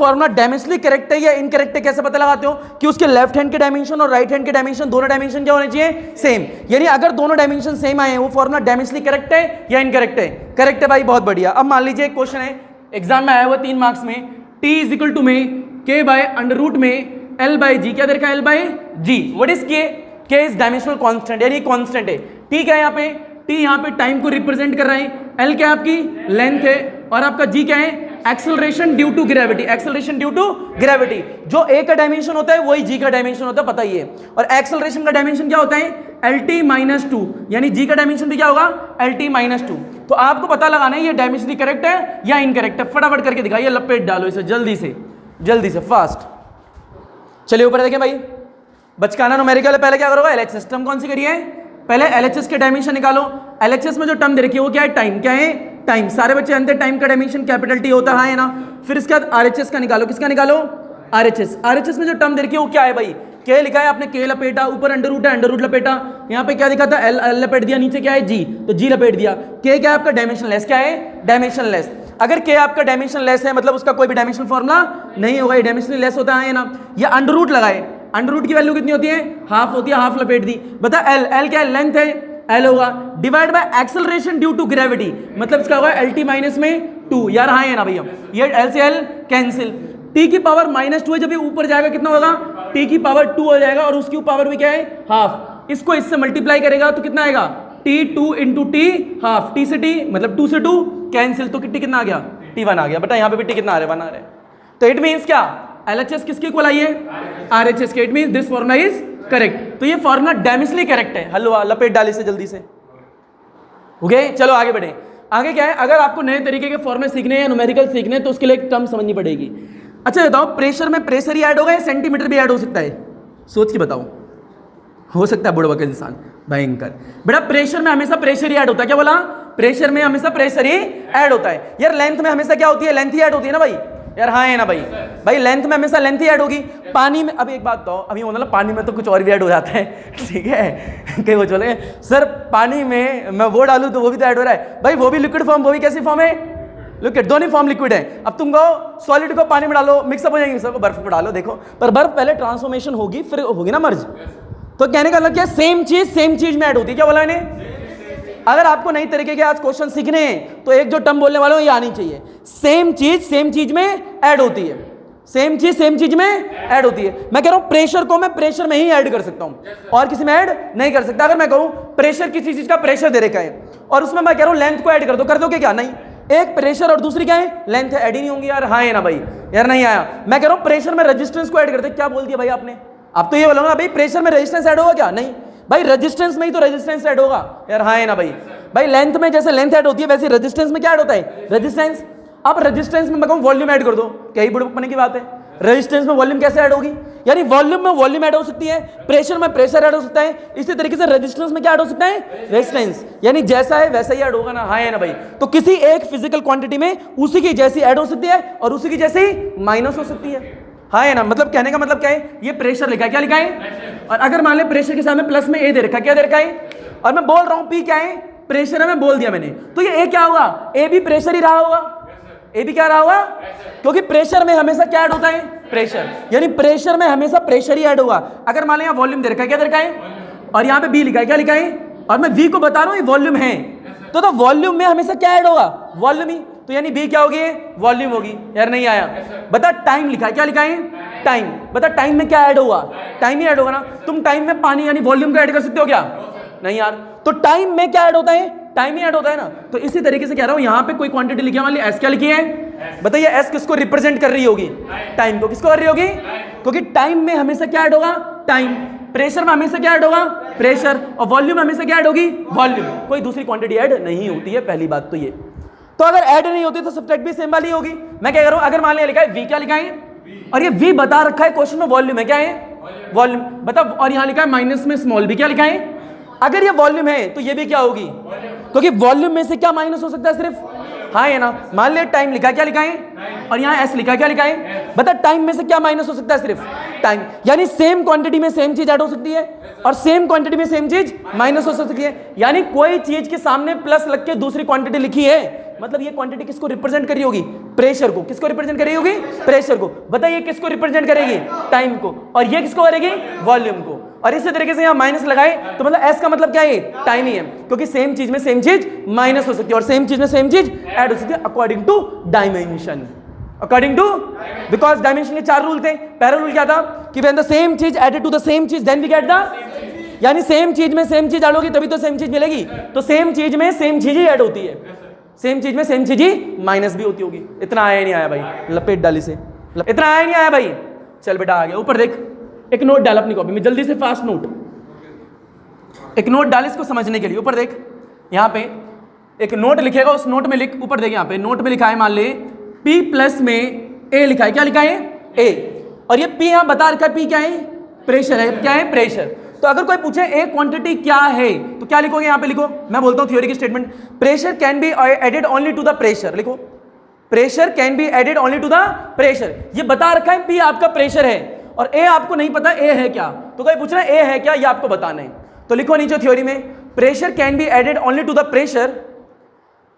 Formula dimensionally correct है या incorrect है कैसे पता लगाते हो कि उसके लेफ्ट हैंड के डायमेंशन और राइट हैंड के डायमेंशन दोनों डायमेंशन क्या होने चाहिए सेम, यानी अगर दोनों डायमेंशन सेम आए हैं वो फॉर्मूला डायमेंशनली करेक्ट है या इनकरेक्ट है? करेक्ट है भाई, बहुत बढ़िया। अब मान लीजिए एक क्वेश्चन है एग्जाम में आया हुआ 3 मार्क्स में, t इज इक्वल टू में k बाय अंडर रूट में l बाय जी, क्या दे रखा है l by G, what is k is dimensional constant यानी कांस्टेंट है। t क्या है यहाँ पे, t यहाँ पे टाइम को रिप्रेजेंट कर रहा है, l क्या है आपकी लेंथ है और आपका g क्या है acceleration due to gravity, acceleration due to gravity. जो a का डायमेंशन होता है वही g का डायमेंशन होता है, पता ही है। और एक्सेलरेशन का डायमेंशन क्या होता है lt-2, यानी g का डायमेंशन भी क्या होगा lt-2। तो आपको पता लगाना है ये डायमेंशनली करेक्ट है या इनकरेक्ट है, फटाफट करके दिखाइए, लपेट डालो इसे जल्दी से फास्ट। चलिए ऊपर देखें भाई, बचकाना न्यूमेरिकल पहले क्या करोगे LHS टर्म कौन सी करिए, पहले LHS के डायमेंशन निकालो। LHS में जो टर्म दे रखी है वो क्या है टाइम, क्या है टाइम, सारे बच्चे जानते हैं टाइम का डायमेंशन कैपिटल T होता है ना। फिर इसके बाद RHS का निकालो, किसका निकालो RHS में जो टर्म दे रखी है वो क्या है भाई, K लिखा है आपने, K लपेटा, ऊपर अंडर रूट है अंडर रूट लपेटा, यहाँ पे क्या दिखा था L लपेट दिया, नीचे क्या है G तो G लपेट दिया। K क्या है आपका डायमेंशनलेस, क्या है डायमेंशनलेस। अगर K आपका डायमेंशनलेस है मतलब उसका कोई भी डायमेंशनल फॉर्मूला नहीं होगा, ये डायमेंशनली लेस होता है ना। ये अंडर रूट लगाए, अंडर रूट की वैल्यू कितनी होती है हाफ होती है, हाफ लपेट दी। बता L क्या है लेंथ है, L होगा divide by acceleration due to gravity, मतलब इसका होगा LT-2 यार, हाँ है ना भैया, ये L से L कैंसिल, T की पावर -2 है, जब ये ऊपर जाएगा कितना होगा T की पावर 2 हो जाएगा और उसकी पावर भी क्या है हाफ, इसको इससे मल्टीप्लाई करेगा तो कितना आएगा T2 into T half, T से T मतलब 2 से 2 कैंसिल, तो T कितना आ गया T1 आ गया। बेटा यहाँ पे भी T कितना आ रहा है 1 आ रहा है, तो इट मीन्स क्या LHS किसके इक्वल आई है RHS के, it means this formula is correct. तो ये फॉर्मूला डायमेंशनली करेक्ट है। हलवा लपेट डाली से जल्दी से, ओके चलो आगे बढ़े। आगे क्या है, अगर आपको नए तरीके के फॉर्मूले सीखने हैं, न्यूमेरिकल सीखने हैं, तो उसके लिए एक टर्म समझनी पड़ेगी। अच्छा बताओ, प्रेशर में प्रेशर ही ऐड होगा या सेंटीमीटर भी ऐड हो सकता है, सोच के बताओ। हो सकता है बुढ़वा का इंसान भयंकर। बेटा प्रेशर में हमेशा प्रेशर ही ऐड होता है, क्या बोला प्रेशर में हमेशा प्रेशर ही ऐड होता है। यार लेंथ में हमेशा क्या होती है लेंथ ही ऐड होती है ना भाई, यार हाँ है ना भाई लेंथ में हमेशा लेंथ ही ऐड होगी। पानी में, अब एक बात बताओ, अभी मतलब पानी में तो कुछ और भी ऐड हो जाता है, ठीक है कई वो बोले सर पानी में मैं वो डालूं तो वो भी तो ऐड हो रहा है, भाई वो भी लिक्विड फॉर्म, वो भी कैसी फॉर्म है लिक्विड, दोनों फॉर्म लिक्विड है। अब तुम कहो सॉलिड को पानी में डालो मिक्सअप हो जाएंगे, सब को बर्फ में डालो, देखो पर बर्फ पहले ट्रांसफॉर्मेशन होगी फिर होगी ना मर्ज। तो कहने का मतलब क्या, सेम चीज में ऐड होती है, क्या बोला इन्हें। अगर आपको नई तरीके के आज क्वेश्चन सीखने हैं तो एक जो टर्म बोलने वाला हूं ये आनी चाहिए, सेम चीज में ऐड होती है, सेम चीज में ऐड होती है। मैं कह रहा हूं प्रेशर को मैं प्रेशर में ही ऐड कर सकता हूं और किसी में ऐड नहीं कर सकता। अगर मैं कहूं प्रेशर किसी चीज का प्रेशर दे रखा है और उसमें मैं कह रहा हूं लेंथ को ऐड कर दो क्या नहीं, एक प्रेशर और दूसरी क्या है लेंथ है, ऐड ही नहीं होंगी यार, हाँ है ना भाई, यार नहीं आया। मैं कह रहा हूं प्रेशर में रेजिस्टेंस को ऐड करते, क्या बोल दिया भाई आपने, आप तो ये बोलोगे ना भाई प्रेशर में रेजिस्टेंस ऐड होगा क्या, नहीं भाई रेजिस्टेंस में ही तो रेजिस्टेंस ऐड होगा यार, हाँ है ना भाई लेंथ में जैसे लेंथ ऐड होती है वैसे रेजिस्टेंस में क्या ऐड होता है रेजिस्टेंस। अब रेजिस्टेंस में मैं कहूं वॉल्यूम ऐड कर दो, क्या ही बुढ़पने की बात है, रेजिस्टेंस में वॉल्यूम कैसे ऐड होगी, यानी वॉल्यूम में वॉल्यूम ऐड हो सकती है, प्रेशर में प्रेशर ऐड हो सकता है, इसी तरीके से रेजिस्टेंस में क्या ऐड हो सकता है रेजिस्टेंस, यानी जैसा है वैसा ही ऐड होगा ना, हाँ है ना भाई। तो किसी एक फिजिकल क्वांटिटी में उसी की जैसी ऐड हो सकती है और उसी की जैसी माइनस हो सकती है, हाँ है ना। मतलब कहने का मतलब क्या है, ये प्रेशर लिखा है, क्या लिखा है, और अगर मान ले प्रेशर के सामने प्लस में ए दे रखा है, क्या दे रखा है, और मैं बोल रहा हूं पी क्या है प्रेशर है, मैं बोल दिया मैंने, तो ये ए क्या होगा, ए भी प्रेशर ही रहा होगा, ए भी क्या रहा होगा, क्योंकि प्रेशर में हमेशा क्या ऐड होता है प्रेशर, यानी प्रेशर में हमेशा प्रेशर ही ऐड होगा। अगर मान लें यहाँ वॉल्यूम दे रखा है, क्या दे रखा है, और यहाँ पे बी लिखा है, क्या लिखा है, और मैं वी को बता रहा हूँ ये वॉल्यूम है, तो वॉल्यूम में हमेशा क्या ऐड होगा वॉल्यूम ही, तो यानी बी क्या होगी वॉल्यूम होगी, यार नहीं आया। बता टाइम लिखा है, क्या लिखा है टाइम, बता टाइम में क्या ऐड होगा, टाइम ही ऐड होगा ना। तुम टाइम में पानी यानी वॉल्यूम का ऐड कर सकते हो क्या, नहीं यार, तो टाइम में क्या ऐड होता है टाइम ही ऐड होता है ना। तो इसी तरीके से कह रहा हूं यहाँ पे कोई क्वांटिटी लिखी है, मान ली एस, क्या लिखी है बताइए, एस किसको रिप्रेजेंट कर रही होगी टाइम को, किसको कर रही होगी, क्योंकि टाइम में हमेशा क्या ऐड होगा टाइम, प्रेशर में हमेशा क्या ऐड होगा प्रेशर, और वॉल्यूम में हमेशा क्या ऐड होगी वॉल्यूम, कोई दूसरी क्वांटिटी ऐड नहीं होती है, पहली बात तो ये। तो अगर ऐड नहीं होती तो सब्ट्रैक्ट भी सेम वाली होगी। मैं क्या कर रहा हूं, अगर मान लिया लिखा है वी, क्या लिखा है, और ये वी बता रखा है क्वेश्चन में वॉल्यूम है, क्या है वॉल्यूम, बता, और यहां लिखा है माइनस में स्मॉल भी, क्या लिखा है, अगर ये वॉल्यूम है तो ये भी क्या होगी, क्योंकि वॉल्यूम में से क्या माइनस हो सकता है सिर्फ, हाँ है ना। मान लिया टाइम लिखा है, क्या लिखा है, और यहाँ एस लिखा है, क्या लिखा है, बता टाइम में से क्या माइनस हो सकता है सिर्फ टाइम, यानी सेम क्वांटिटी में सेम चीज ऐड हो सकती है और सेम क्वांटिटी में सेम चीज माइनस हो सकती है, यानी कोई चीज के सामने प्लस लग के दूसरी क्वांटिटी लिखी है, मतलब ये क्वांटिटी किसको रिप्रेजेंट करी होगी प्रेशर को, किसको रिप्रेजेंट करेगी होगी? प्रेशर को। बताइए किसको रिप्रेजेंट करेगी? टाइम को। और ये किसको करेगी? वॉल्यूम को। और इसी तरीके से यहां माइनस लगाए तो मतलब एस का मतलब क्या है? टाइम ही है, क्योंकि सेम चीज में सेम चीज माइनस हो सकती है और सेम चीज में सेम चीज ऐड हो सकती है according to dimension. According to, because dimension के 4 रूल थे। पहला रूल क्या था कि व्हेन द सेम चीज एडेड टू द सेम चीज देन वी गेट द, यानी सेम चीज में सेम चीज ऐड होगी तभी तो सेम चीज मिलेगी। तो सेम चीज में सेम चीज ही ऐड होती है, सेम चीज में सेम चीज ही माइनस भी होती होगी। इतना आया नहीं आया भाई? लपेट डाली से इतना आया नहीं आया भाई? चल बेटा आ गया। ऊपर देख, एक नोट डाल अपनी कॉपी में जल्दी से, फास्ट नोट, एक नोट डाल इसको समझने के लिए। ऊपर देख, यहाँ पे एक नोट लिखेगा, उस नोट में लिख, ऊपर देख यहाँ पे नोट में लिखा है, मान ले P प्लस में A लिखा है। क्या लिखा है? A। और ये P यहाँ बता रखा है, P क्या है? प्रेशर है। क्या है? प्रेशर। तो अगर कोई पूछे A क्वांटिटी क्या है तो क्या लिखोगे? यहाँ पे लिखो, मैं बोलता हूँ थ्योरी की statement, pressure can be added only to the pressure. लिखो, pressure can be added only to the pressure. ये बता रखा है P आपका प्रेशर है और A आपको नहीं पता A है क्या, तो कोई पूछ रहा है A है क्या, ये आपको बताना है। तो लिखो नीचे थ्योरी में, pressure can be added only to the pressure.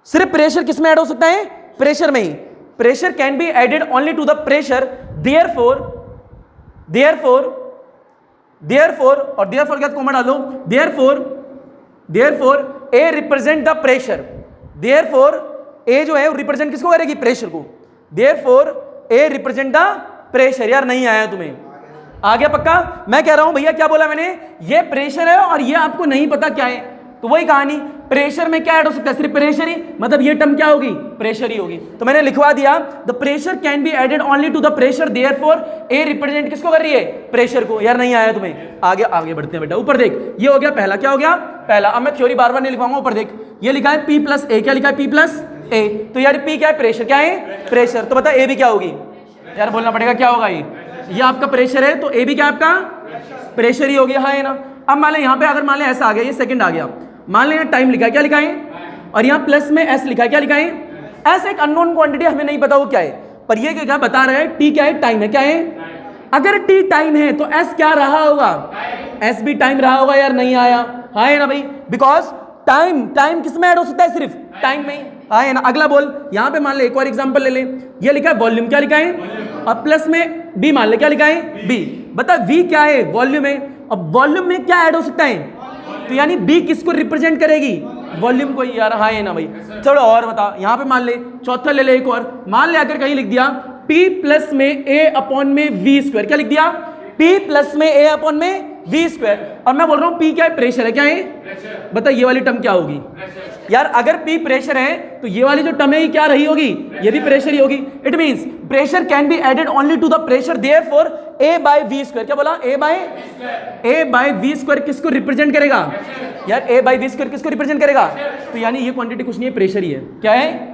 सिर्फ प्रेशर किस में ऐड हो सकता है? प्रेशर में ही। Pressure can be added only to the pressure, therefore और देयरफॉर क्या कॉमा डालो, therefore A represent the pressure. Therefore a जो है वो रिप्रेजेंट किसको करेगी? प्रेशर को। Therefore A represent the pressure. यार नहीं आया तुम्हें? आ गया पक्का? मैं कह रहा हूं भैया, क्या बोला मैंने? ये प्रेशर है और ये आपको नहीं पता क्या है, तो वही कहानी, प्रेशर में क्या ऐड हो सकता है? सिर्फ प्रेशर ही, मतलब ये टर्म क्या होगी? प्रेशर ही होगी। तो मैंने लिखवा दिया, the pressure can be added only to the pressure, therefore A represent किसको कर रही है? प्रेशर को। यार नहीं आया तुम्हें? आगे बढ़ते हैं बेटा। ऊपर देख, ये हो गया पहला। क्या हो गया? पहला। अब मैं थ्योरी बार बार नहीं लिखवाऊंगा। ऊपर देख, ये लिखा है P प्लस A। क्या लिखा है? P plus A। तो यार P क्या है? प्रेशर। क्या है? प्रेशर। तो बता A भी क्या होगी? यार बोलना पड़ेगा क्या होगा? ये आपका प्रेशर है तो A भी क्या है आपका? प्रेशर ही हो गया, है ना। अब मान ले यहाँ पे, अगर मान ले ऐसा आ गया, ये सेकंड आ गया, मान लें टाइम लिखा है। क्या लिखा है? और यहाँ प्लस में S लिखा है। क्या लिखा है? S एक अननोन क्वांटिटी, हमें नहीं पता वो क्या है, पर ये क्या बता रहा है? T क्या है? टाइम है। क्या है? अगर T टाइम है तो S क्या रहा होगा? S भी टाइम रहा होगा। यार नहीं आया? हाँ है ना भाई? बिकॉज टाइम किस में ऐड हो सकता है? सिर्फ टाइम में ही। हाँ है ना? अगला बोल, यहाँ पे मान ले एक और एग्जांपल ले ले, ये लिखा है वॉल्यूम। क्या लिखा है? और प्लस में B मान ले। क्या लिखा है? B। बता V क्या है? वॉल्यूम है। अब वॉल्यूम में क्या ऐड हो सकता है? तो यानी B किसको रिप्रेजेंट करेगी? वॉल्यूम को। यार हाँ है ना भाई? चलो और बता, यहाँ पे मान ले चौथा ले ले एक और, मान ले अगर कहीं लिख दिया P प्लस में A अपॉन में V स्क्वायर। क्या लिख दिया? P प्लस में A अपॉन में V स्क्वायर। और मैं बोल रहा हूँ P क्या है? प्रेशर है। क्या है? बता ये वाली टर्म क्या होगी? यार अगर P प्रेशर है तो ये वाली जो टर्म है ये क्या रही होगी? ये भी प्रेशर ही होगी। It means pressure can be added only to the pressure, therefore A by V square. क्या बोला? A बाय V स्क्वायर किसको रिप्रेजेंट करेगा? यार A बाय V स्क्वायर किसको रिप्रेजेंट करेगा? तो यानी ये क्वांटिटी कुछ नहीं है, प्रेशर ही है। क्या है?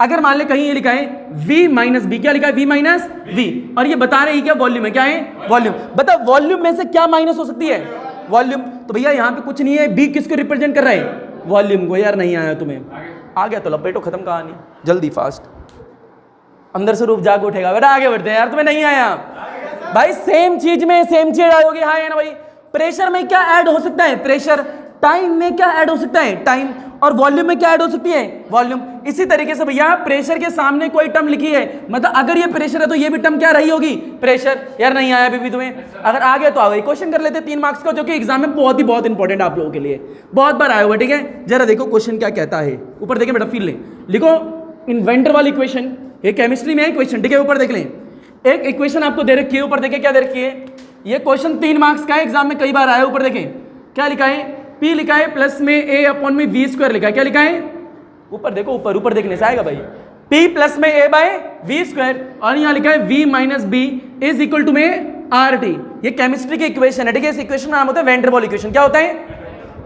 अगर मान ले कहीं ये लिखा है V माइनस B। क्या लिखा है? V minus V। और ये बता रही है क्या? वॉल्यूम है। क्या है? वॉल्यूम। बता वॉल्यूम में से क्या माइनस हो सकती है? वॉल्यूम। तो भैया यहाँ पे कुछ नहीं है, B किसको रिप्रेजेंट कर रहा है? वॉल्यूम को। यार नहीं आया तुम्हें? आ गया तो लपेटो, खत्म कहानी, जल्दी फास्ट, अंदर से रूप जाग उठेगा। बेटा आगे बढ़ते हैं। यार तुम्हें नहीं आया भाई? सेम चीज में सेम चीज आयोगी। हाँ है ना भाई? प्रेशर में क्या ऐड हो सकता है? प्रेशर। टाइम में क्या ऐड हो सकता है? टाइम। और वॉल्यूम में क्या ऐड हो सकती है? वॉल्यूम। इसी तरीके से भैया प्रेशर के सामने कोई टर्म लिखी है, मतलब अगर ये प्रेशर है तो ये भी टर्म क्या रही होगी? प्रेशर। यार नहीं आया अभी भी तुम्हें? अगर आ गया तो आ गई। क्वेश्चन कर लेते 3 मार्क्स का, जो कि एग्जाम में बहुत इंपॉर्टेंट आप लोगों के लिए, बहुत बार आया हुआ। ठीक है, जरा देखो क्वेश्चन क्या कहता है। ऊपर देखें बेटा, फील लें, लिखो इन्वेंटर वाली इक्वेशन। ये केमिस्ट्री में है इक्वेशन। ठीक है, ऊपर देख लें, एक इक्वेशन आपको दे रखी है। ऊपर देखें क्या दे रखी है? ये क्वेश्चन 3 मार्क्स का है, एग्जाम में कई बार आया। ऊपर देखें क्या लिखा है? P लिखा है प्लस में A अपॉन में V स्क्वायर लिखा है। क्या लिखा है? ऊपर देखो, ऊपर देखने से आएगा भाई। P प्लस में A बाय V स्क्वायर, और यहाँ लिखा है V minus B is equal to में RT। ये केमिस्ट्री की इक्वेशन है। ठीक है, इस इक्वेशन का नाम होता है वैन डर वाल इक्वेशन। क्या होता है?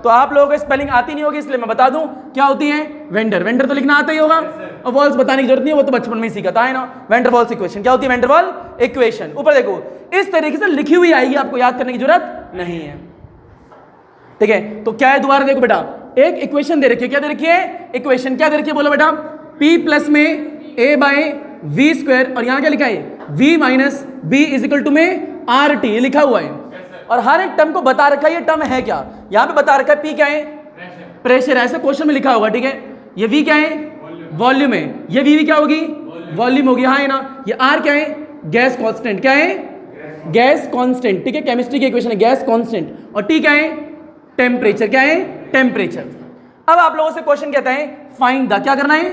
तो आप लोगों को स्पेलिंग आती नहीं होगी, इसलिए मैं बता दूं क्या होती है। वेंडर तो लिखना आता ही होगा, और वॉल्स बताने की जरूरत नहीं है, वो तो बचपन में ही सीखा था, है ना। वेंडर वॉल्स इक्वेशन क्या होती है? वेंडर वाल इक्वेशन। ऊपर देखो, इस तरीके से लिखी हुई आएगी, आपको याद करने की जरूरत नहीं है। ठीक है, तो क्या है? दोबारा देखो बेटा, एक इक्वेशन दे रखी है। क्या दे रखी है? इक्वेशन। क्या दे रखी है? बोलो बेटा। P प्लस में A बाय V स्क्वायर, और यहाँ क्या लिखा है? V minus B is equal to में RT लिखा हुआ है। और हर एक टर्म को बता रखा है ये टर्म है क्या। यहाँ पे बता रखा है P क्या है? प्रेशर। ऐसे क्वेश्चन में लिखा होगा। ठीक है, ये V क्या है? वॉल्यूम है। ये V क्या होगी? वॉल्यूम हो गया, हाँ है ना। ये आर क्या है, गैस कांस्टेंट, क्या है, गैस कांस्टेंट, ठीक है, केमिस्ट्री की इक्वेशन है गैस कांस्टेंट। और टी क्या है, टेम्परेचर, क्या है, टेम्परेचर। अब आप लोगों से क्वेश्चन कहता है फाइंड द, क्या करना है,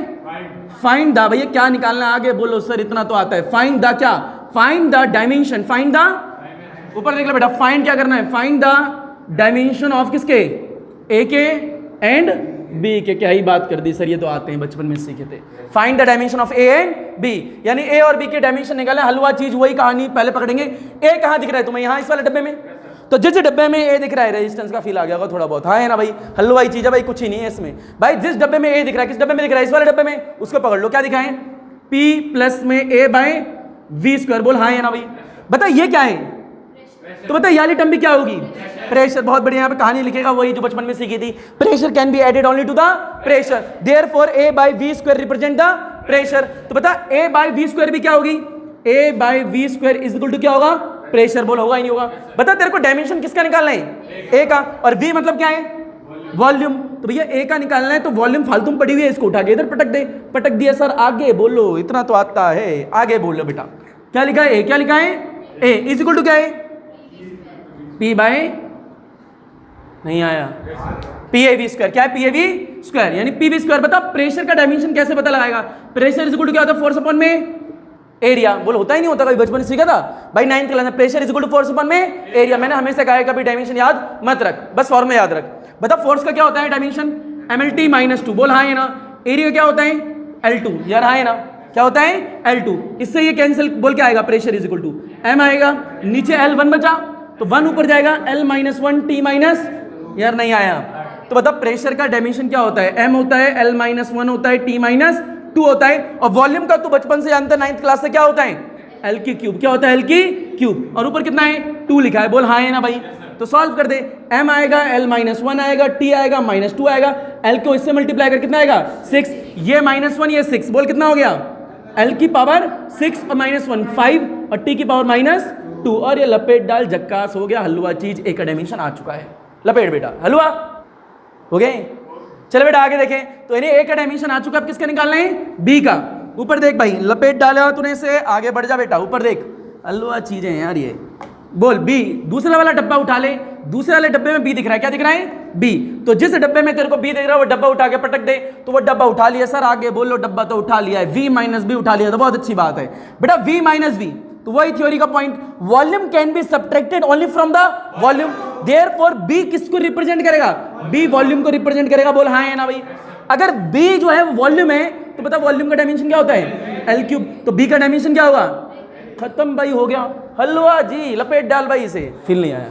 फाइंड द, भैया क्या निकालना है, आगे बोलो सर इतना तो आता है। फाइंड द क्या, find the dimension, find the, ऊपर देख लो बेटा, फाइंड क्या करना है, फाइंड द डायमेंशन ऑफ किसके, ए के एंड बी के। क्या ही बात कर दी सर, ये तो आते हैं बचपन में सीखे थे। Find the dimension of A and B, यानी ए और बी के डायमेंशन निकाले। हलवा चीज वही कहानी पहले पकड़ेंगे। ए कहां दिख रहा है तुम्हें, यहां इस वाले डब्बे में, तो जिस डब्बे में ए दिख रहा है, रेजिस्टेंस का फील आ गया होगा थोड़ा बहुत, हाँ है ना भाई, हलवाई चीज है भाई, कुछ ही नहीं है इसमें भाई। जिस डब्बे में ए दिख रहा है, किस डब्बे में दिख रहा है, इस वाले डब्बे में, उसको पकड़ लो। क्या दिखा है, P प्लस में A बाय वी स्क्वायर। बोल हाँ है ना भाई। बता ये क्या है, तो बता ये वाली टर्म भी क्या होगी, प्रेशर। बहुत बढ़िया, यहाँ पे कहानी लिखेगा वही जो बचपन में सीखी थी। Pressure can be added only to the pressure, therefore A by V square represent the pressure. तो बता A बाय वी स्क्वायर भी क्या होगी, A by V square is equal to क्या होगा, प्रेशर। बोल होगा ही नहीं होगा। बता तेरे को डायमेंशन किसका निकालना है, A का, और V मतलब क्या है, वॉल्यूम। तो भैया A का निकालना है, तो वॉल्यूम फालतू में पड़ी हुई है, इसको उठा के इधर पटक दे। पटक दिया सर, आगे बोलो, इतना तो आता है, आगे बोलो बेटा। क्या लिखा है, A क्या लिखा है, A इज इक्वल टू क्या है, P बाय, नहीं आया, PAV स्क्वायर। क्या है, PAV स्क्वायर, यानी PV स्क्वायर। बता प्रेशर का डायमेंशन कैसे पता लगाएगा, प्रेशर इज इक्वल टू क्या होता है, फोर्स अपॉन में एरिया। बोलो होता ही नहीं होता, कभी बचपन में सीखा था भाई 9th क्लास में, pressure is equal to force upon में एरिया। मैंने हमेशा कहा है कभी डायमेंशन याद मत रख, बस फॉर्मूला याद रख। बता फोर्स का क्या होता है डायमेंशन, MLT माइनस 2। बोल हाँ है ना। एरिया क्या होता है, L2, यार हाँ है ना, क्या होता है L2। इससे ये कैंसिल, बोल क्या आएगा, pressure is equal to M आएगा, नीचे L1 बचा तो 1 ऊपर जाएगा, L माइनस 1 T माइनस, यार नहीं आया। तो बता प्रेशर का डायमेंशन क्या होता है, M होता है, L माइनस 1 होता है, T माइनस 2 होता है। और वॉल्यूम का तो बचपन से जानते हैं 9th क्लास से, क्या होता है, L की क्यूब। क्या होता है, L की क्यूब। और ऊपर कितना है, 2 लिखा है। बोल हाँ है ना भाई। तो सॉल्व कर दे, M आएगा, L माइनस 1 आएगा, T आएगा, माइनस 2 आएगा, L को इससे मल्टीप्लाई कर कितना आएगा, 6। ये माइनस 1 ये 6, बोल कितना हो गया, L की पावर 6 और माइनस 1 5 और T की पावर माइनस 2। और ये लपेट डाल, जक्कास हो गया, हलवा चीज एक डायमेंशन आ चुका है। लपेट बेटा, हलवा हो गए। चलो बेटा आगे देखें, तो इन्हें ए का डायमेंशन आ चुका है, अब किसका निकालना है, बी का। ऊपर देख भाई, लपेट डाला तूने से, आगे बढ़ जा बेटा, ऊपर देख, हलवा चीजें यार ये। बोल बी, दूसरा वाला डब्बा उठा ले, दूसरे वाले डब्बे में बी दिख रहा है, क्या दिख रहा है, बी। तो जिस डब्बे में तेरे को बी दिख रहा है वो डब्बा उठा के पटक दे, तो वो डब्बा उठा लिया सर। आगे बोलो, डब्बा तो उठा लिया है, वी माइनस बी उठा लिया, तो बहुत अच्छी बात है बेटा, वी माइनस वी। तो वही थ्योरी का point, volume can be subtracted only from the volume, therefore B किसको रिप्रेजेंट करेगा, बी वॉल्यूम को रिप्रेजेंट करेगा। बोल हाँ है ना भाई। अगर बी जो है वॉल्यूम है, तो पता वॉल्यूम का डायमेंशन क्या होता है, L क्यूब। तो बी का डायमेंशन क्या होगा, खत्म भाई, हो गया। हलवा जी लपेट डाल भाई, इसे फील नहीं आया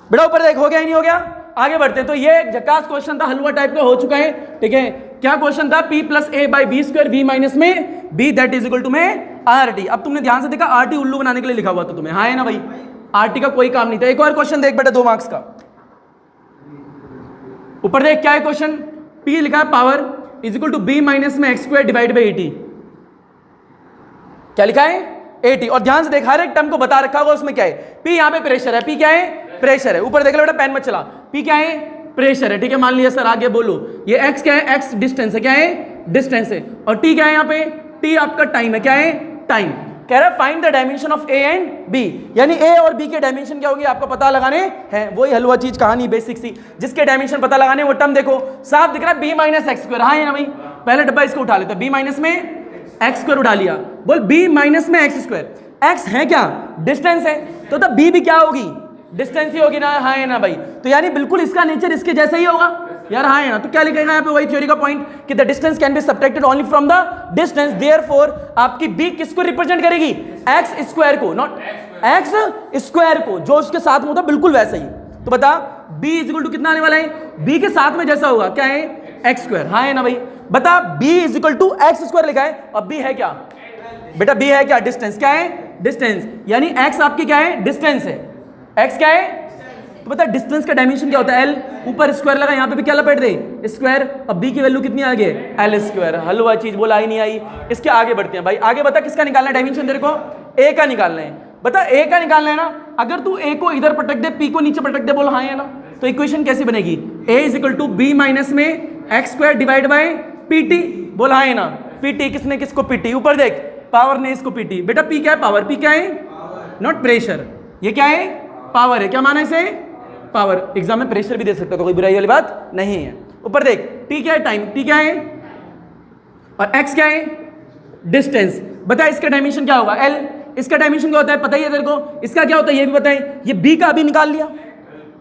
बेटा। ऊपर देख, हो गया ही नहीं हो गया। आगे बढ़ते हैं। तो ये एक झकास क्वेश्चन था, हलवा टाइप का हो चुका है, ठीक है। क्या क्वेश्चन था, P plus A by V square, V minus में B that is equal to में RT। अब तुमने ध्यान से देखा, RT उल्लू बनाने के लिए लिखा हुआ था तुम्हें, हाँ है ना भाई, RT का कोई काम नहीं था। एक और क्वेश्चन देख बेटा, 2 मार्क्स का। ऊपर देख क्या है क्वेश्चन, P लिखा है power is equal to B minus में एक्स स्क्वायर डिवाइड बाई 80। क्या लिखा है, 80। और ध्यान से देख, हर एक टर्म को बता रखा होगा उसमें क्या है। P यहाँ पे प्रेशर है, P क्या है, प्रेशर है। ऊपर देख लो बेटा, पेन मत चला, P क्या है, प्रेशर है, ठीक है। मान लिया सर, आगे बोलो, ये x क्या है, x डिस्टेंस है, क्या है, डिस्टेंस है। और t क्या है, यहाँ पे t आपका टाइम है, क्या है, टाइम। कह रहा है find the dimension of a and b, यानी a और b के डायमेंशन क्या होंगे आपको पता लगाने हैं। वही हलवा चीज कहानी बेसिक सी, जिसके डायमेंशन पता लगाने, वो टर्म देखो साफ दिख रहा है, b माइनस एक्स स्क्वायर। हाँ है ना भाई, पहले डब्बा इसको उठा लेते, b माइनस में एक्स स्क्वायर उठा लिया। बोल b माइनस में एक्स स्क्वायर, x है क्या, डिस्टेंस है, तो तब b भी क्या होगी, डिस्टेंस ही होगी ना, हाँ है ना भाई। तो यानी बिल्कुल इसका नेचर इसके जैसा ही होगा यार, हाँ है ना। तो क्या लिखेगा यहाँ पे, वही थ्योरी का पॉइंट कि the distance can be subtracted only from the distance, therefore आपकी b किसको रिप्रेजेंट करेगी, एक्स स्क्वायर को, नॉट एक्स स्क्वायर को, जो उसके साथ में होता बिल्कुल वैसा ही। तो बता b इज इक्वल टू कितना आने वाला है, b के साथ में जैसा होगा, क्या है, एक्स स्क्वायर। हाँ है ना भाई। बता b is equal to X square लिखा है, अब b है क्या बेटा, b है क्या, डिस्टेंस। क्या है, डिस्टेंस, यानी x आपकी क्या है, डिस्टेंस है, x क्या है। तो बता डिस्टेंस का डायमेंशन क्या होता है, l। ऊपर स्क्वायर लगा, यहाँ पे भी क्या लपेट दे, स्क्वायर। अब b की वैल्यू कितनी आ गई, l स्क्वायर। हलवा चीज बोला ही नहीं आई। इसके आगे बढ़ते हैं भाई, आगे बता किसका निकालना है डायमेंशन, तेरे को a का निकालना है। बता a का निकालना है ना, अगर तू a को इधर पटक दे, p को नीचे पटक दे, बोल हाँ है ना। तो इक्वेशन कैसी बनेगी, a is equal to b minus में x square divide by pt। बोल हाँ है ना। पीटी, किसने किसको पीटी, ऊपर देख पावर ने इसको पीटी। बेटा पी क्या है, पावर, पी क्या है, नॉट प्रेशर, ये क्या है, पावर है। क्या माना इसे, पावर। एग्जाम में प्रेशर भी दे सकता तो कोई बुराई वाली बात नहीं है। ऊपर देख टी क्या है, टाइम, टी क्या है, और एक्स क्या है, डिस्टेंस। बता इसका डायमेंशन क्या होगा, एल। इसका डायमेंशन क्या होता है पता ही है तेरे को, इसका क्या होता है ये भी बताएं। ये बी का अभी निकाल लिया,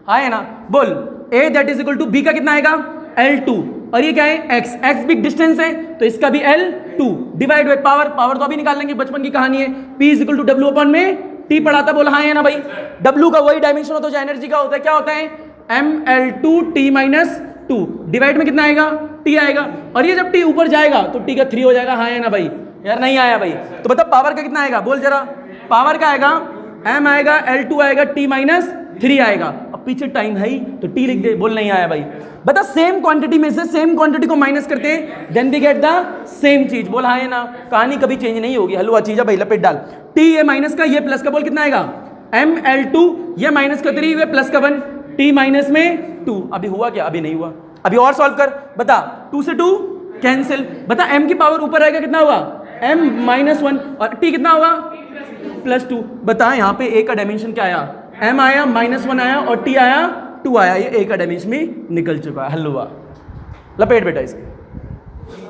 हाँ है ना, बोल a that is equal to b का कितना आएगा, L2, और ये क्या है, x, x बिग डिस्टेंस है तो इसका भी L2 divide by power, power तो अभी निकाल लेंगे, बचपन की कहानी है। P is equal to W upon में T पढ़ाता, बोला हाँ है ना भाई। W का वही डायमेंशन होता है जो एनर्जी का होता है, क्या होता है, mL2T-2, डिवाइड में कितना आएगा, T आएगा, और ये जब T ऊपर जाएगा तो T का 3 हो जाएगा, हाँ है ना भाई। यार नहीं आया भाई, तो बता पावर का कितना आएगा, बोल जरा। पावर का आएगा m आएगा, L2 आएगा, T-3 आएगा। अब पीछे टाइम है ही तो T लिख दे, बोल नहीं आया भाई। बता सेम क्वांटिटी में से सेम क्वांटिटी को माइनस करते हैं, then we get the same चीज, बोल हाँ है ना। कहानी कभी चेंज नहीं होगी, हलवा चीज है भाई, लपेट डाल। T ये माइनस का, ये प्लस का, बोल कितना आएगा, mL2, ये माइनस का 3, ये प्लस का 1, T माइनस में 2। अभी हुआ क्या, अभी नहीं हुआ, अभी और सॉल्व कर। बता 2 से 2 कैंसिल। बता m की पावर ऊपर आएगा कितना होगा, m-1, और T कितना होगा, +2। बता यहाँ पे a का डायमेंशन क्या आया, m आया, -1 आया, और T आया 2 आया, ये a का डायमेंशन भी निकल चुका है, हलवा। लपेट बेटा इसके।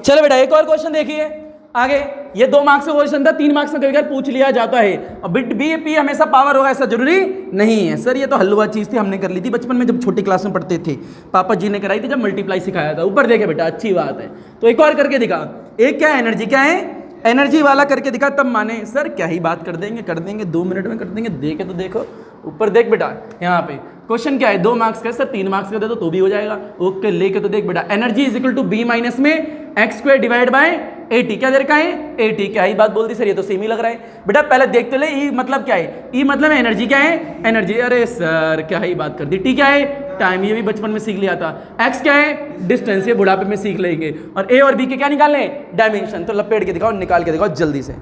चलो बेटा एक और क्वेश्चन देखिए आगे। ये 2 मार्क्स का क्वेश्चन था, 3 मार्क्स में कभी कभी पूछ लिया जाता है। और बिट बी पी हमेशा पावर होगा ऐसा जरूरी नहीं है सर, ये तो हलवा चीज थी, हमने कर ली थी बचपन में जब छोटी क्लास में पढ़ते थे, पापा जी ने कराई थी जब मल्टीप्लाई सिखाया था। ऊपर देखे बेटा, अच्छी बात है। तो एक और करके दिखा, एक क्या है, एनर्जी क्या है, एनर्जी वाला करके दिखा, तब माने सर क्या ही बात कर देंगे 2 मिनट में कर देंगे, देखे तो देखो। ऊपर देख बेटा, यहाँ पे क्वेश्चन क्या है, 2 मार्क्स का सर, 3 मार्क्स का दे तो भी हो जाएगा। ओके लेके तो देख बेटा, energy is equal to B minus में x² डिवाइड बाय AT, क्या दे रखा है, AT। क्या ही बात बोलती सर, ये तो सेम ही लग रहा है। बेटा पहले देखते ले, ई मतलब क्या है, ई मतलब एनर्जी क्या है, एनर्जी। अरे सर क्या ही बात कर दी। T क्या है, टाइम, ये भी बचपन में सीख लिया था। x क्या है, डिस्टेंस, ये बुढ़ापे में सीख लेंगे। और A और B के क्या निकालने, डायमेंशन। तो लपेट के दिखाओ, निकाल के दिखाओ जल्दी से।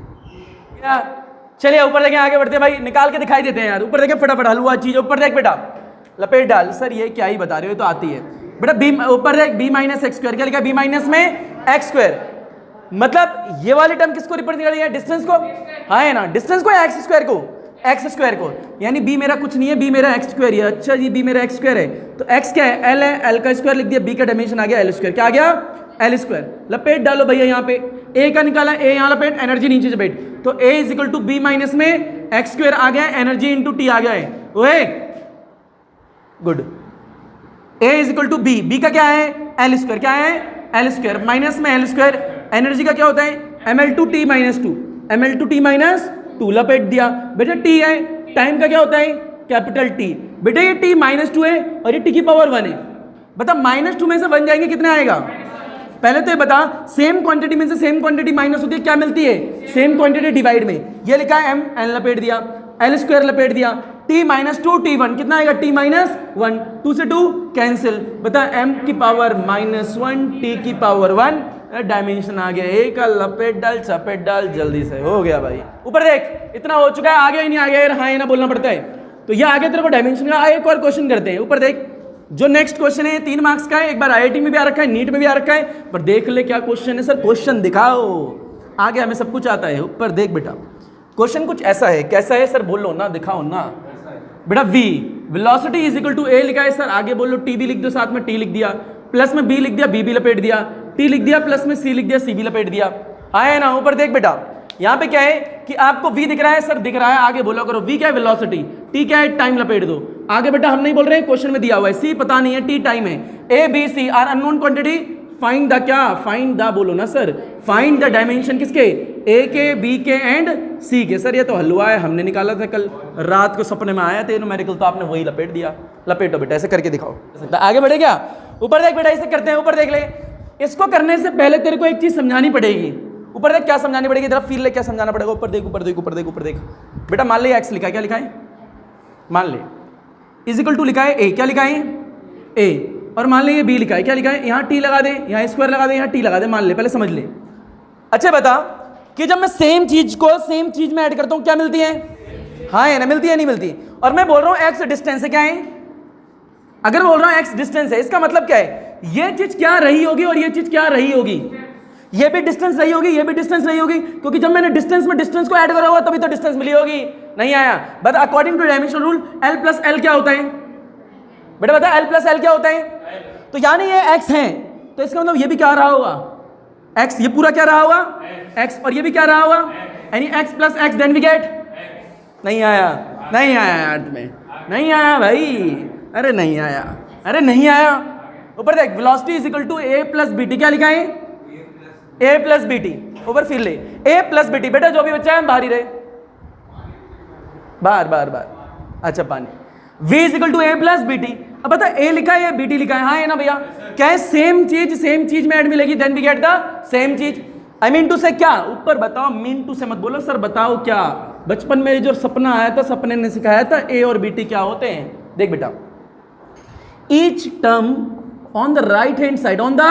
चलिए ऊपर देखें, आगे बढ़ते भाई, निकाल के दिखाई देते हैं यार। ऊपर देखें फटाफट, हलवा चीज। ऊपर देख बेटा, लपेट डाल। सर ये क्या ही बता रहे हो, तो आती है बेटा। बी ऊपर देख, b माइनस x², क्या लिखा, b माइनस में x², मतलब ये वाली टर्म किसको रिप्रेजेंट करेगी, डिस्टेंस को, हाँ है ना, डिस्टेंस को या x² को, x² को। यानी b मेरा कुछ नहीं है, b मेरा x² है। अच्छा जी, b मेरा x² है, तो x क्या है, l है, l का स्क्वायर लिख दिया, b का डायमेंशन आ गया l², क्या आ गया, l²। लपेट डालो भैया, यहाँ पे a का निकाला, a यहाँ लपेट, एनर्जी नीचे लपेट, तो a is equal to B minus में x² आ गया, एनर्जी इंटू t आ गया है, ओए good. a is equal to B, B का क्या है, l², क्या है, l² माइनस में l², एनर्जी का क्या होता है, mL2T - 2, mL2T - 2 लपेट दिया। बेटा t है, टाइम का क्या होता है, कैपिटल T। बेटा ये t -2 है और ये t की पावर 1 है। बता -2 में से 1 जाएंगे, कितने आएगा, पहले तो ये बता, सेम क्वांटिटी में से सेम क्वांटिटी माइनस होती है, क्या मिलती है, सेम क्वांटिटी डिवाइड में। ये लिखा है m, n लपेट दिया, l² लपेट दिया, t -2 T1 कितना आएगा, t -1, 2 से 2 कैंसिल। बता m की पावर -1, t की पावर 1, डायमेंशन आ गया, एक लपेट डाल, चपेट डाल, जल्दी से हो गया भाई। ऊपर देख, इतना हो चुका है, आगे ही नहीं आ गया यार, हाँ ये ना बोलना पड़ता है। तो ये आगे तेरे को डायमेंशन का एक और क्वेश्चन करते हैं। ऊपर देख, जो नेक्स्ट क्वेश्चन है 3 मार्क्स का है, एक बार IIT में भी आ रखा है, नीट में भी आ रखा है, पर देख ले क्या क्वेश्चन है। सर क्वेश्चन दिखाओ, आगे हमें सब कुछ आता है। ऊपर देख बेटा, क्वेश्चन कुछ ऐसा है, कैसा है सर बोलो ना, दिखाओ ना बेटा। v velocity is equal to a लिखा है सर, आगे बोलो t भी लिख दो, साथ में t लिख दिया, प्लस में b लिख दिया, b भी लपेट दिया, t लिख दिया, प्लस में c लिख दिया, c भी लपेट दिया, आया ना। ऊपर देख बेटा, यहाँ पे क्या है कि आपको v दिख रहा है सर, दिख रहा है, आगे बोलो करो, v क्या है, वेलोसिटी, t क्या है, टाइम लपेट दो। आगे बेटा हम नहीं बोल रहे हैं, क्वेश्चन में दिया हुआ है, c पता नहीं है, t टाइम है, a b c are unknown quantity, find the क्या, फाइंड द बोलो ना सर, फाइंड द डायमेंशन किसके, a के, b के एंड c के। सर ये तो हलवा है, हमने निकाला था कल रात को, सपने में आया थे न्यूमेरिकल, तो आपने वही लपेट दिया। लपेटो बेटा, ऐसे करके दिखाओ, आगे बढ़े क्या। ऊपर देख बेटा, ऐसे करते हैं, ऊपर देख ले। इसको करने से पहले तेरे को एक चीज समझानी पड़ेगी। ऊपर देख, क्या समझानी पड़ेगी, जरा फील ले, क्या समझाना पड़ेगा। ऊपर देख, ऊपर देख, ऊपर देख, ऊपर देख बेटा। मान ले x लिखा है, क्या लिखा है, मान ले इज इक्वल टू लिखा है a, क्या लिखा है a, और मान ले ये b लिखा है, क्या लिखा है, यहाँ t लगा दे, यहाँ स्क्वायर लगा दे, यहाँ t लगा दे, मान ले, पहले समझ ले। अच्छा बता कि जब मैं सेम चीज को सेम चीज में ऐड करता हूँ क्या मिलती है, हाँ है ना, मिलती है, नहीं मिलती। और मैं बोल रहा हूँ x डिस्टेंस है, क्या है, अगर बोल रहा हूँ x डिस्टेंस है, इसका मतलब क्या है, ये चीज क्या रही होगी और ये चीज क्या रही होगी, ये भी डिस्टेंस रही होगी, ये भी डिस्टेंस रही होगी, क्योंकि जब मैंने डिस्टेंस में डिस्टेंस को ऐड करा होगा तभी तो डिस्टेंस मिली होगी। नहीं आया। But according to dimension rule L plus L क्या होता है बेटा? बता L प्लस L क्या होता है? तो यानी ये x है, तो इसका मतलब ये भी क्या रहा होगा? x, ये पूरा क्या रहा होगा? x, और ये भी क्या रहा होगा? यानी x plus x, then we get. नहीं आया, नहीं आया यार तुम्हें, नहीं आया भाई, अरे नहीं आया, अरे नहीं आया। ऊपर देख, velocity is equal to a plus B T, क्या लिखा है? a plus B T. ऊपर फिर ले a प्लस बी टी। बेटा जो भी बच्चा है बाहर ही रहे, बाहर बाहर बाहर। अच्छा पानी, v is equal to a plus B T. अब बता a लिखा है या bt लिखा है? हाँ है ना भैया? क्या है? सेम चीज में ऐड मिलेगी, then we get the same चीज। आई मीन टू से क्या? ऊपर बताओ, मीन टू से मत बोलो सर बताओ क्या। बचपन में जो सपना आया था, सपने ने सिखाया था a और bt क्या होते हैं। देख बेटा, each term on the right hand side, on the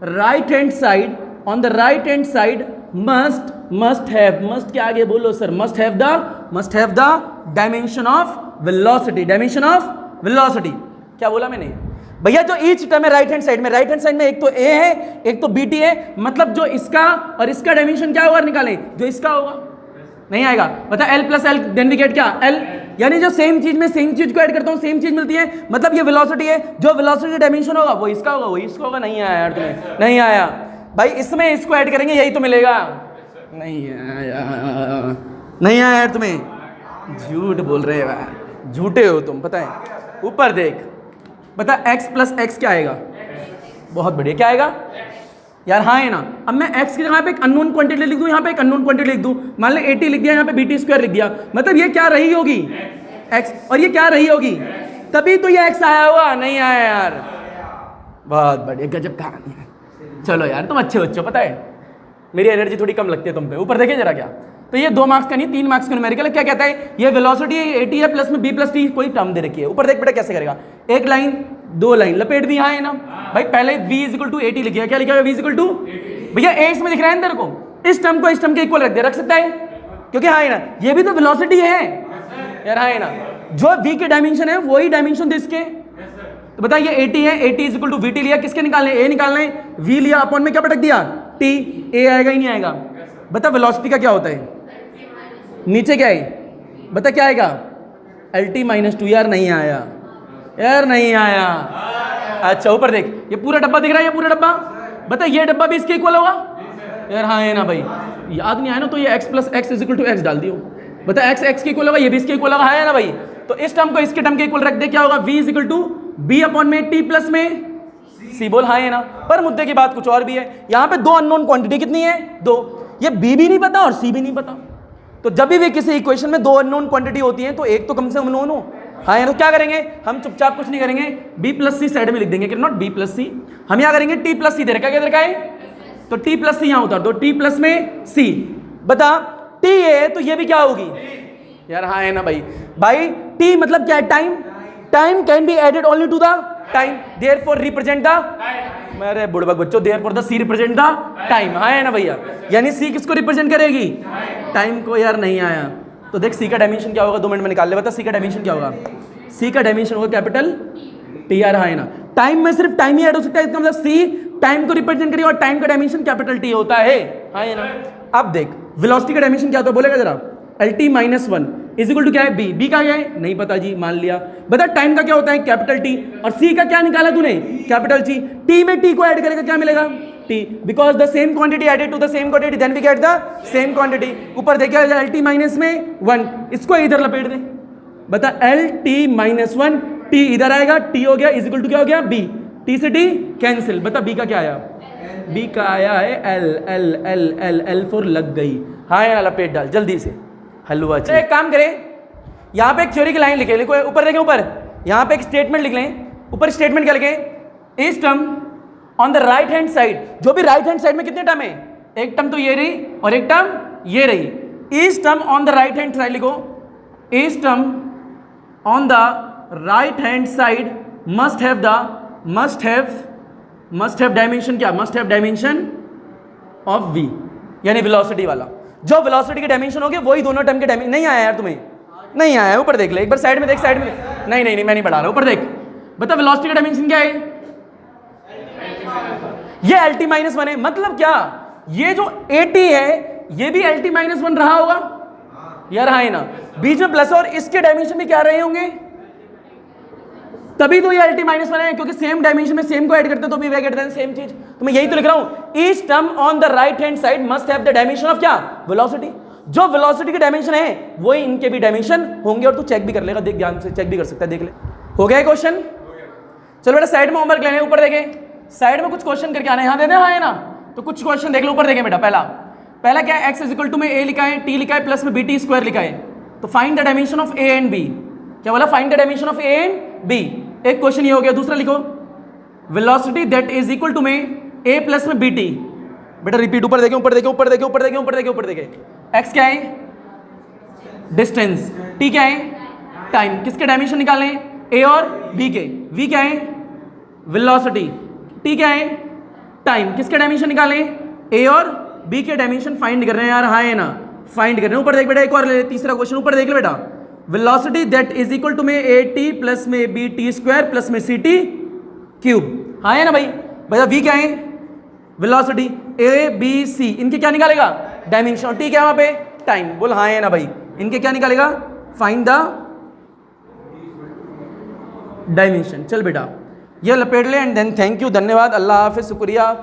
right hand side, on the right hand side must have, must के आगे बोलो sir, must have the dimension of velocity, dimension of velocity. क्या बोला मैंने भैया? जो ईच टर्म है right hand side में, राइट हैंड साइड में एक तो a है, एक तो bt है, मतलब जो इसका और इसका डायमेंशन क्या होगा निकालें, जो इसका होगा। नहीं आएगा। बता L plus L, then we get क्या? L। यानी जो सेम चीज में सेम चीज को ऐड करता हूं सेम चीज मिलती है, मतलब ये वेलोसिटी है, जो वेलोसिटी डायमेंशन होगा वो इसका होगा, वो इसका होगा। नहीं आया यार तुम्हें, नहीं आया भाई। इसमें इसको ऐड करेंगे यही तो मिलेगा। नहीं आया, नहीं आया यार तुम्हें, झूठ बोल रहे हो, झूठे हो तुम, पता है। ऊपर देख, बता x प्लस x क्या आएगा? बहुत बढ़िया, क्या आएगा यार? हाँ है ना। अब मैं x की जगह पे एक अननोन क्वांटिटी लिख दूं, यहाँ पे एक अननोन क्वांटिटी लिख दूं, मान ले 80 लिख दिया, यहाँ पे bt स्क्वायर लिख दिया, मतलब ये क्या रही होगी? x, और ये क्या रही होगी? तभी तो ये x आया हुआ। नहीं आया यार, बहुत बढ़िया, गजब कहानी है। चलो यार तुम अच्छे बच्चे हो, पता है मेरी एनर्जी थोड़ी कम लगती है तुम पे। ऊपर देखे जरा, क्या तो ये 2 मार्क्स का नहीं 3 मार्क्स का न्यूमेरिकल। क्या कहता है? ये वेलोसिटी 80 है, प्लस में b प्लस टी कोई टर्म दे रखी है। ऊपर देख बेटा कैसे करेगा, एक लाइन 2 लाइन लपेट दी, हाँ है ना भाई। पहले v इज इक्वल टू 80 लिख दिया, क्या लिखा है? v इज इक्वल टू, भैया a इसमें दिख रहा है तेरे को, इस टर्म को इस टर्म के इक्वल रख दे, रख सकता है, क्योंकि हाँ है ना, ये भी तो वेलोसिटी है यार, हाँ है ना। जो v के डायमेंशन है वही डायमेंशन दे इसके। तो बता ये 80 है, 80 इज इक्वल टू vt लिया, किसके निकालने? a निकालना है। v लिया, अपॉन में क्या पटक दिया? t। a आएगा ही नहीं आएगा? बता वेलोसिटी का क्या होता है? नीचे क्या है? बता क्या आएगा? LT minus 2। यार नहीं आया, यार नहीं आया। अच्छा ऊपर देख, ये पूरा डब्बा दिख रहा है, ये पूरा डब्बा, बता ये डब्बा भी इसके इक्वल होगा यार? हाँ है ना भाई, याद नहीं आया ना, तो ये x plus X is equal to X डाल दियो। बता x x के इक्वल होगा, ये भी इसके इक्वल होगा, है ना भाई। तो इस टर्म को इसके टर्म के इक्वल रख दे, क्या होगा? v is equal to b upon में t प्लस में c। बोल हाँ है ना। पर मुद्दे की बात कुछ और भी है, यहाँ पे 2 अननोन क्वांटिटी कितनी है? 2। ये b भी नहीं पता और c भी नहीं पता, तो जब भी किसी इक्वेशन में 2 अननोन क्वांटिटी होती है तो एक तो कम से कम नोन हो। हाँ तो क्या करेंगे हम? चुपचाप कुछ नहीं करेंगे, b प्लस सी साइड में लिख देंगे, नॉट b प्लस सी। हम यहाँ करेंगे t प्लस सी दे रखा है, क्या दे रखा है? तो t प्लस सी यहाँ उतार दो, t प्लस में c। बता t है तो ये भी क्या होगी यार? हाँ है ना भाई। भाई t मतलब क्या है? Time. Time can be added only to the time, therefore represent the, मेरे बुड़बक बच्चों, therefore the c represent the time. हाँ है ना भैया, यानी c किसको रिप्रेजेंट करेगी? टाइम को। यार नहीं आया तो देख c का डायमेंशन क्या होगा, 2 मिनट में निकाल ले। बता c का डायमेंशन क्या होगा? c का डायमेंशन होगा कैपिटल T। यार हाँ है ना, टाइम में सिर्फ टाइम ही ऐड हो सकता है, इसका मतलब c टाइम को रिप्रेजेंट करिए और टाइम का डायमेंशन कैपिटल T होता है। हाँ है ना। अब देख वेलोसिटी का डायमेंशन क्या होता है, बोलेगा जरा? LT minus 1 is equal to क्या है? b का क्या है? नहीं पता जी, मान लिया। बता टाइम का क्या होता है? Capital T। और c का क्या निकाला तूने? Capital G। t में t को ऐड करेगा, क्या मिलेगा? t, because the same quantity added to the same quantity then we get the same quantity. ऊपर देखिए LT माइनस में 1, इसको इधर लपेट दे। बता LT माइनस 1, t इधर आएगा, t हो गया इज इक्वल टू क्या हो गया? b। t से t कैंसिल। बता b का क्या आया? b का आया है l। l l l l for लग गई। हाँ यार लपेट डाल जल्दी से, हलवा। एक काम करें, यहाँ पे एक थ्योरी की लाइन लिखे, लिखो ऊपर देखें, ऊपर यहाँ पे एक स्टेटमेंट लिख लें। ऊपर स्टेटमेंट क्या लिखें? इस term on the right hand side, जो भी राइट हैंड साइड में कितने टर्म है? एक टर्म तो ये रही और एक टर्म ये रही। इस term on the right hand side लिखो, इस term on the right hand side must have dimension क्या? Must have dimension of v, यानी वेलोसिटी वाला। जो वेलोसिटी के डायमेंशन हो गए वही दोनों टर्म के डायमेंशन। नहीं आया यार तुम्हें? नहीं आया। ऊपर देख ले एक बार, साइड में देख, साइड में देख। नहीं नहीं नहीं मैं नहीं पढ़ा रहा, ऊपर देख। बता वेलोसिटी का डायमेंशन क्या है? ये LT माइनस वन है, मतलब क्या, ये जो AT है ये भी LT माइनस वन रहा होगा यार, हाँ है ना, बीच में प्लस और इसके डायमेंशन भी क्या रहे होंगे, तभी तो ये LT माइनस वन है, क्योंकि सेम डायमेंशन में सेम को ऐड करते हैं तो भी वे ग्रेटर देन सेम चीज। तो मैं यही तो लिख रहा हूं, each term on the right hand side must have the dimension of क्या, वेलोसिटी। जो वेलोसिटी के डायमेंशन है वही इनके भी डायमेंशन होंगे, और तू चेक भी कर लेगा, देख ध्यान से चेक भी कर सकता है, देख ले। हो गया क्वेश्चन? चलो बेटा साइड में होमवर्क लेने, ऊपर देखे, साइड में कुछ क्वेश्चन करके आने, यहाँ दे दे, हाँ है ना, तो कुछ क्वेश्चन देख लो, ऊपर देखे बेटा। पहला क्या है, x इज इक्वल टू में a लिखा है, t लिखा है, प्लस में bt स्क्वायर लिखा है, तो find the dimension of a and b। क्या बोला, find the dimension of a and b। एक क्वेश्चन ये हो गया। दूसरा लिखो, velocity that is equal to में a प्लस में bt। बेटा रिपीट, ऊपर देखे, ऊपर देखे, ऊपर देखे, ऊपर देखे, ऊपर देखे, ऊपर देखे। x क्या है, डिस्टेंस, t क्या है, टाइम। किसके डायमेंशन निकालें, a और b के। v क्या है, वेलोसिटी। t क्या है, टाइम। किसके डायमेंशन निकालें, a और b के डायमेंशन फाइंड कर रहे हैं यार, हाँ है ना, फाइंड कर रहे हैं। ऊपर देख बेटा, एक और ले, तीसरा क्वेश्चन ऊपर देख ले बेटा, velocity that is equal to में at प्लस में bt स्क्वायर प्लस में ct क्यूब, हाँ है ना भाई। भैया v क्या है, वेलोसिटी, a b c, इनके क्या निकालेगा, डायमेंशन, और t क्या है वहां पे, टाइम। बोल हाँ है ना भाई, इनके क्या निकालेगा, फाइंड द डायमेंशन। चल बेटा ये लपेट ले, एंड देन थैंक यू, धन्यवाद, अल्लाह हाफिज, शुक्रिया।